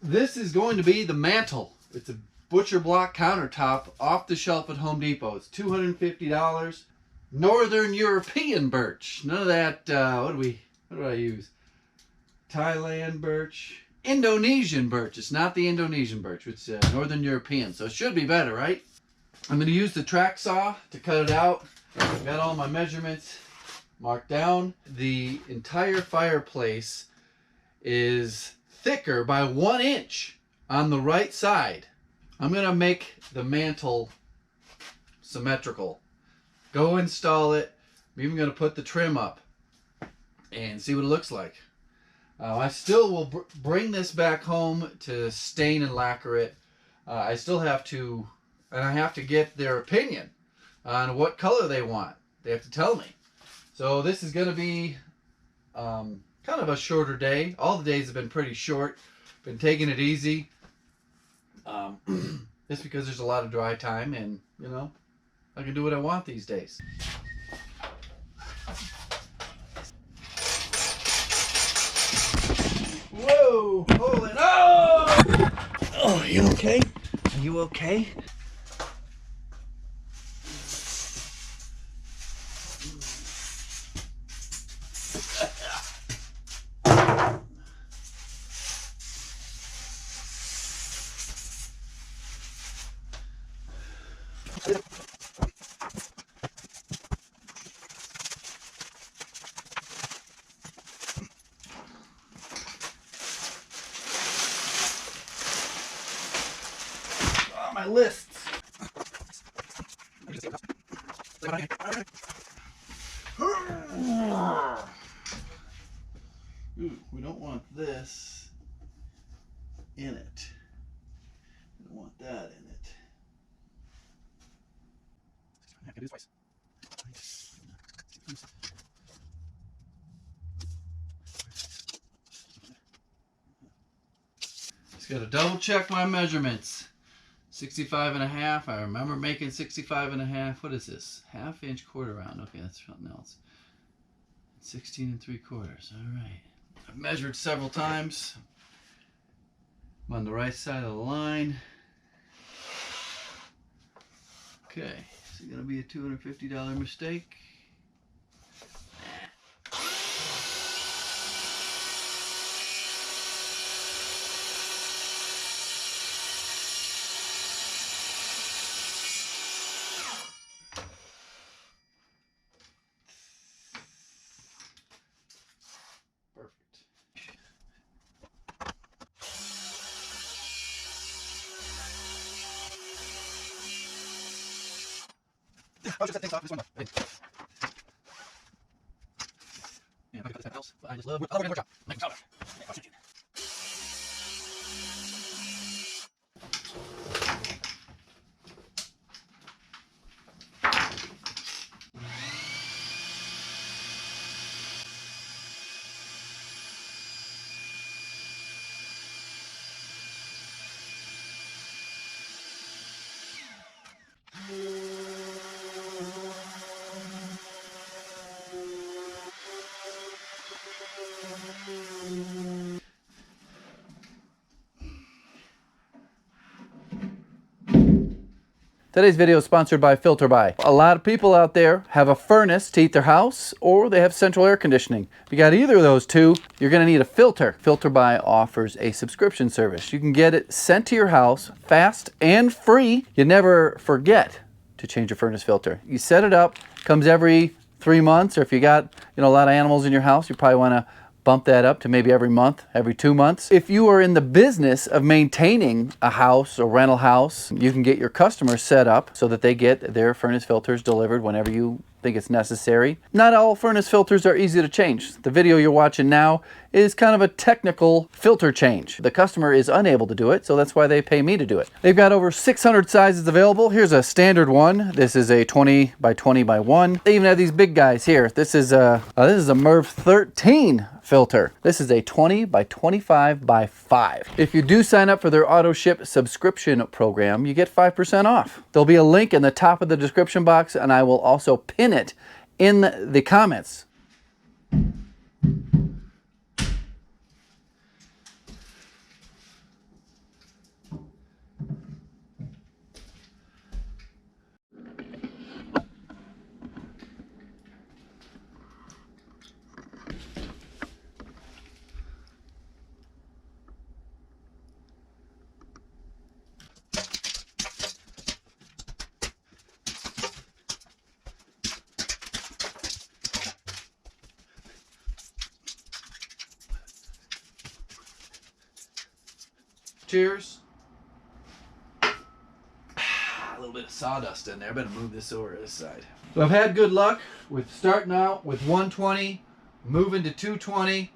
This is going to be the mantle. It's a butcher block countertop off the shelf at Home Depot. It's $250. Northern European birch. None of that, what do I use? Thailand birch. Indonesian birch. It's not the Indonesian birch. It's Northern European. So it should be better, right? I'm going to use the track saw to cut it out. I've got all my measurements marked down. The entire fireplace is thicker by 1 inch on the right side. I'm going to make the mantle symmetrical. Go install it. I'm even going to put the trim up and see what it looks like. I still will bring this back home to stain and lacquer it. I still have to, and I have to get their opinion on what color they want. They have to tell me. So this is going to be kind of a shorter day. All the days have been pretty short. Been taking it easy. Just because there's a lot of dry time, and you know, I can do what I want these days. Whoa! Hold it! Oh! Oh, are you okay? Are you okay? My lists. Ooh, we don't want this in it. We don't want that in it. I can do this twice. Just gotta double check my measurements. 65 and a half. I remember making 65 and a half. What is this? 1/2 inch quarter round. Okay, that's something else. 16 3/4. All right. I've measured several times. I'm on the right side of the line. Okay, is it going to be a $250 mistake? I'll just set things off this one. Yeah, if I could cut this else, I just love wood. I'll work job. Make a Today's video is sponsored by Filter By. A lot of people out there have a furnace to heat their house, or they have central air conditioning. If you got either of those two, you're going to need a filter. Filter By offers a subscription service. You can get it sent to your house fast and free. You never forget to change your furnace filter. You set it up, comes every 3 months, or if you got a lot of animals in your house, you probably want to bump that up to maybe every month, every 2 months. If you are in the business of maintaining a house or rental house, you can get your customers set up so that they get their furnace filters delivered whenever you think it's necessary. Not all furnace filters are easy to change. The video you're watching now is kind of a technical filter change. The customer is unable to do it, so that's why they pay me to do it. They've got over 600 sizes available. Here's a standard one. This is a 20 by 20 by 1. They even have these big guys here. This is a MERV 13 filter. This is a 20 by 25 by 5. If you do sign up for their auto ship subscription program, you get 5% off. There'll be a link in the top of the description box, and I will also pin it in the comments. Cheers. A little bit of sawdust in there. I better move this over to this side. So I've had good luck with starting out with 120, moving to 220,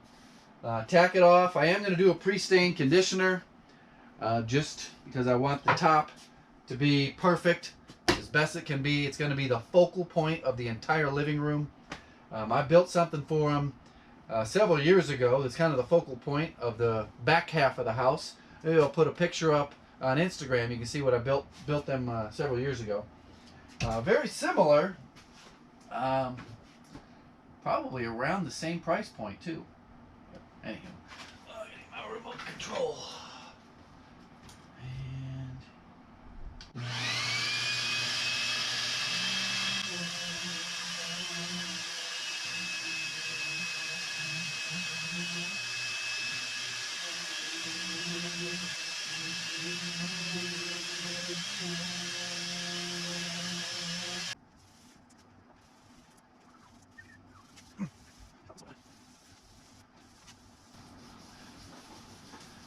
tack it off. I am going to do a pre-stain conditioner just because I want the top to be perfect as best it can be. It's going to be the focal point of the entire living room. I built something for them several years ago. It's kind of the focal point of the back half of the house. Maybe I'll put a picture up on Instagram. You can see what I built them several years ago. Very similar, probably around the same price point too. Anywho, getting my remote control. And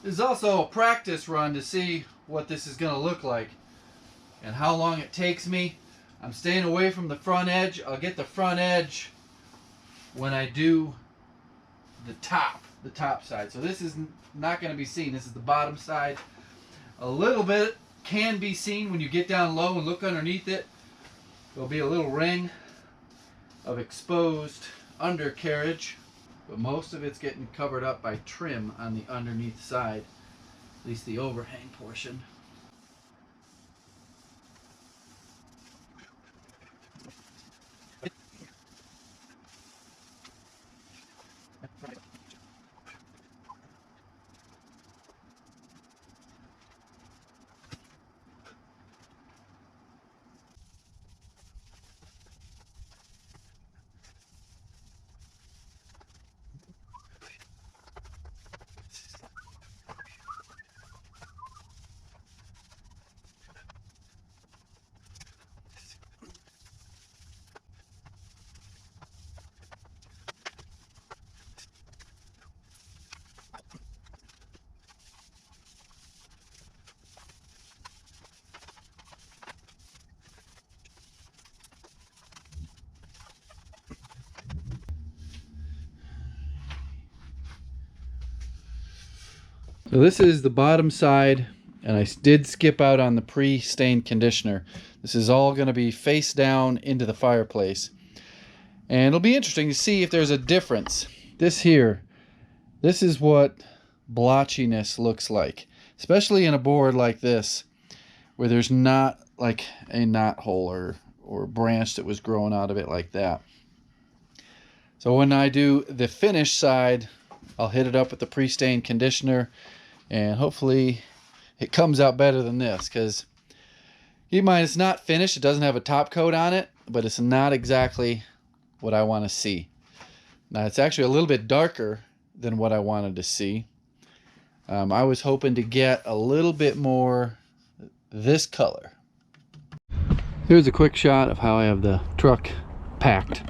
this is also a practice run to see what this is going to look like and how long it takes me. I'm staying away from the front edge. I'll get the front edge when I do the top side. So this is not going to be seen. This is the bottom side. A little bit can be seen when you get down low and look underneath it. There'll be a little ring of exposed undercarriage, but most of it's getting covered up by trim on the underneath side, at least the overhang portion. So this is the bottom side, and I did skip out on the pre-stain conditioner. This is all going to be face down into the fireplace. And it'll be interesting to see if there's a difference. This here, this is what blotchiness looks like, especially in a board like this, where there's not like a knot hole or branch that was growing out of it like that. So when I do the finish side, I'll hit it up with the pre-stain conditioner, and hopefully it comes out better than this, because keep in mind it's not finished. It doesn't have a top coat on it, but it's not exactly what I want to see. Now it's actually a little bit darker than what I wanted to see. I was hoping to get a little bit more this color. Here's a quick shot of how I have the truck packed.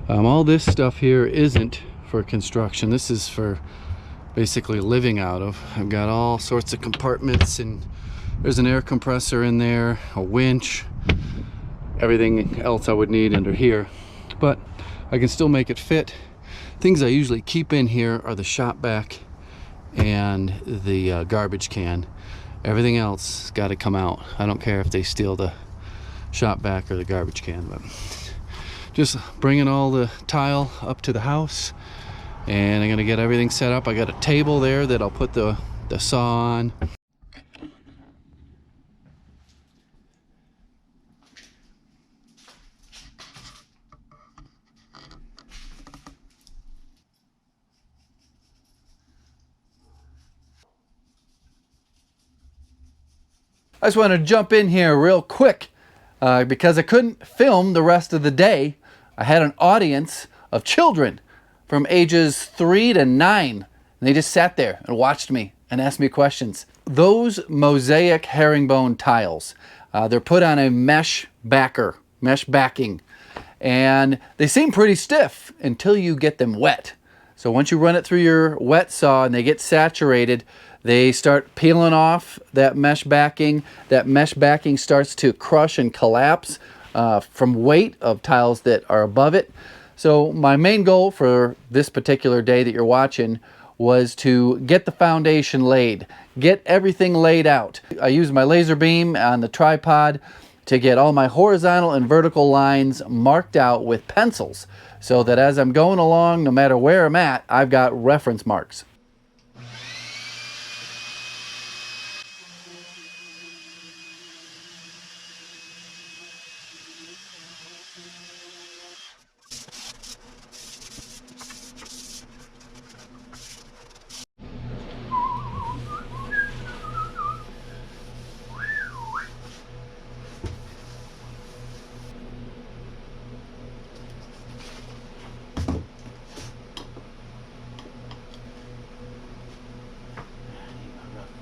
All this stuff here isn't for construction. This is for basically living out of. I've got all sorts of compartments, and there's an air compressor in there, a winch, everything else I would need under here. But I can still make it fit. Things I usually keep in here are the shop vac and the garbage can. Everything else got to come out. I don't care if they steal the shop vac or the garbage can, but just bringing all the tile up to the house, and I'm gonna get everything set up. I got a table there that I'll put the saw on. I just want to jump in here real quick because I couldn't film the rest of the day. I had an audience of children from ages 3 to 9, and they just sat there and watched me and asked me questions. Those mosaic herringbone tiles, they're put on a mesh backing, and they seem pretty stiff until you get them wet. So once you run it through your wet saw and they get saturated, they start peeling off that mesh backing. That mesh backing starts to crush and collapse from weight of tiles that are above it. So my main goal for this particular day that you're watching was to get the foundation laid, get everything laid out. I used my laser beam on the tripod to get all my horizontal and vertical lines marked out with pencils so that as I'm going along, no matter where I'm at, I've got reference marks.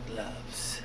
Gloves.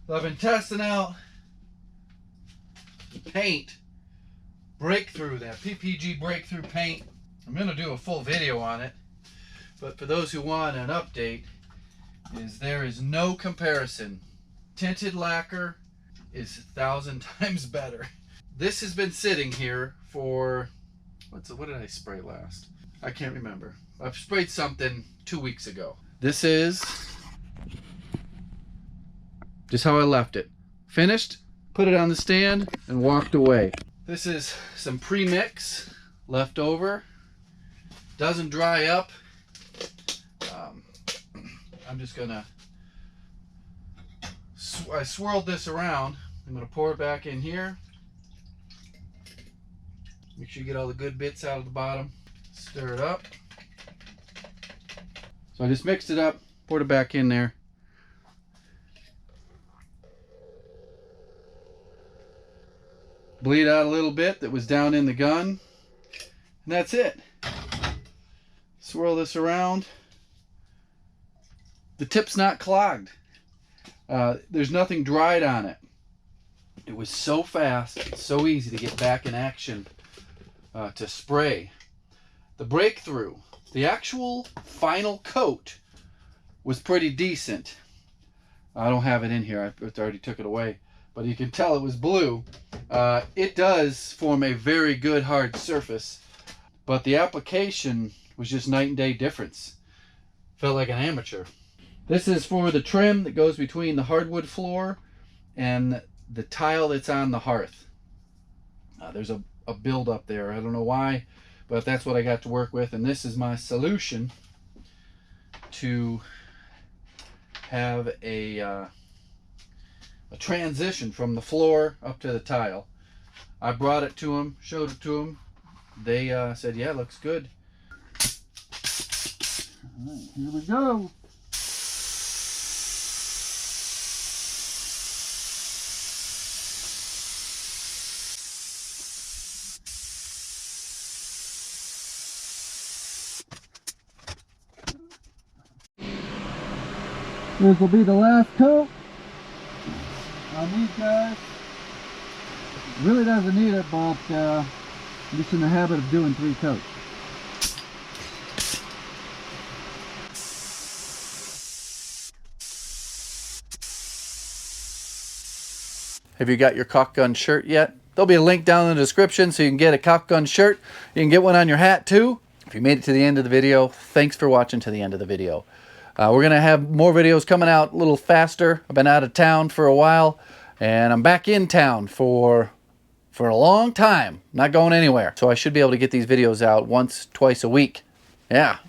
So I've been testing out the paint breakthrough, that PPG breakthrough paint. I'm going to do a full video on it, but for those who want an update, there is no comparison. Tinted lacquer is 1,000 times better. This has been sitting here for, what did I spray last? I can't remember. I've sprayed something 2 weeks ago. This is just how I left it. Finished, put it on the stand, and walked away. This is some pre-mix left over. Doesn't dry up. I'm just gonna, I swirled this around. I'm gonna pour it back in here. Make sure you get all the good bits out of the bottom. Stir it up. So I just mixed it up, poured it back in there. Bleed out a little bit that was down in the gun. And that's it. Swirl this around. The tip's not clogged. There's nothing dried on it. It was so fast, so easy to get back in action to spray. The breakthrough, the actual final coat was pretty decent. I don't have it in here. I already took it away. But you can tell it was blue. It does form a very good hard surface, but the application was just night and day difference. Felt like an amateur. This is for the trim that goes between the hardwood floor and the tile that's on the hearth. There's a build up there. I don't know why, but that's what I got to work with, and this is my solution to have a transition from the floor up to the tile. I brought it to them, showed it to them. They said, yeah, it looks good. All right, here we go. This will be the last coat on these guys. Really doesn't need it, but I'm just in the habit of doing 3 coats. Have you got your caulk gun shirt yet? There'll be a link down in the description so you can get a caulk gun shirt. You can get one on your hat too. If you made it to the end of the video, thanks for watching to the end of the video. We're going to have more videos coming out a little faster. I've been out of town for a while, and I'm back in town for a long time. Not going anywhere. So I should be able to get these videos out once, twice a week. Yeah.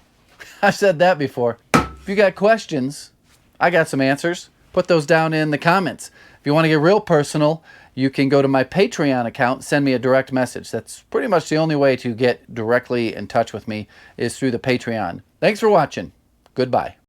I've said that before. If you got questions, I got some answers. Put those down in the comments. If you want to get real personal, you can go to my Patreon account, send me a direct message. That's pretty much the only way to get directly in touch with me is through the Patreon. Thanks for watching. Goodbye.